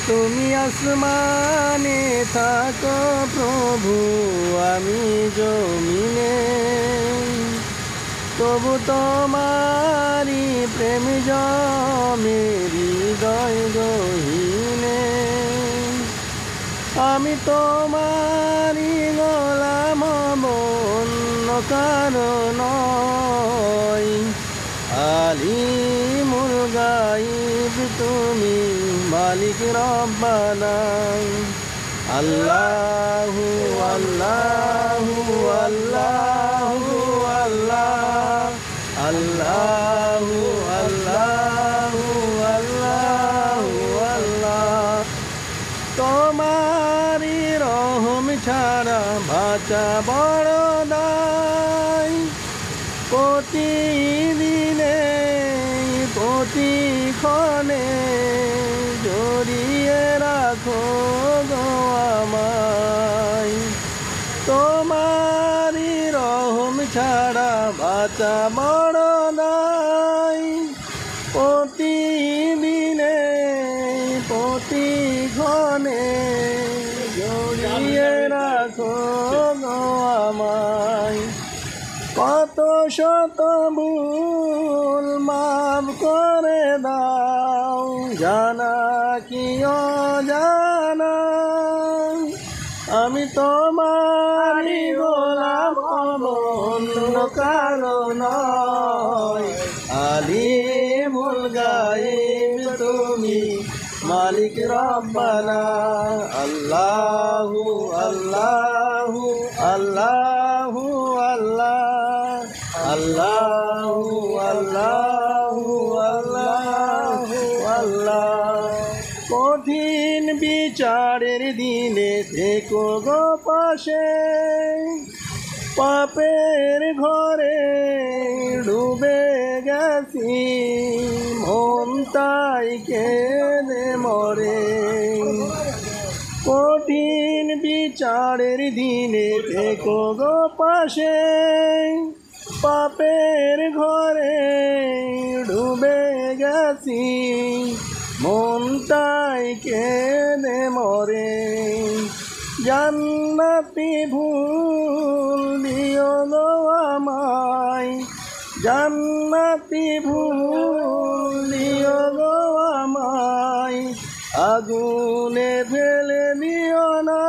তুমি আসমানে থাকো প্রভু, আমি জমিনে, তবু তোমারি প্রেম জমে হৃদয় গহীনে। আমি তোমারি গোলাম, অন্য কারো নয়। আলিমুল গায়ব তুমি, মালিক রব্বানা। আল্লাহু আল্লাহু আল্লাহু আল্লাহ, আল্লাহু আল্লাহু আল্লাহু আল্লাহ। তোমারি রহম ছাড়া বাঁচা বড় দায়। প্রতিদিনে প্রতিক্ষণে জড়িয়ে রাখো গো আমায়। তোমারি রহম ছাড়া বাঁচা বড় দায়। প্রতিদিনে প্রতিক্ষণে জড়িয়ে রাখো গো আমায়। কত শত ভুল মাফ করে দাও, জানা কি অজানা। আমি তোমারি গোলাম, অন্য কারো নয়। আলিমুল গায়ব তুমি, মালিক রব্বানা। আল্লাহু আল্লাহু আল্লাহু আল্লাহ, আল্লাহু আল্লাহু আল্লাহু আল্লাহ। কঠিন বিচারের দিনে থেকো গো পাশে, পাপের ঘরে ডুবে গেছি, মন তাই কেঁদে মরে। কঠিন বিচারের দিনে থেকো গো পাশে, পাপের ঘরে ডুবে গেছি, মন তাই কেঁদে মরে। জান্নাতি ভুল দিও গো আমায়, জান্নাতি ভুল দিও গো আমায়। আগুনে ফেলে দিও না,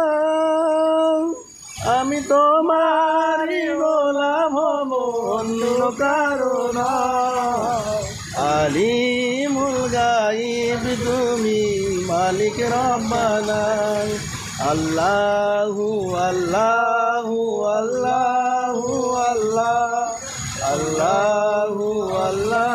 আমি তোমারি গোলাম, অন্য কারো নয়। আলিমুল গায়ব তুমি, মালিক রব্বানা। আল্লাহু আল্লাহু আল্লাহু আল্লাহ, আল্লাহু আল্লাহ।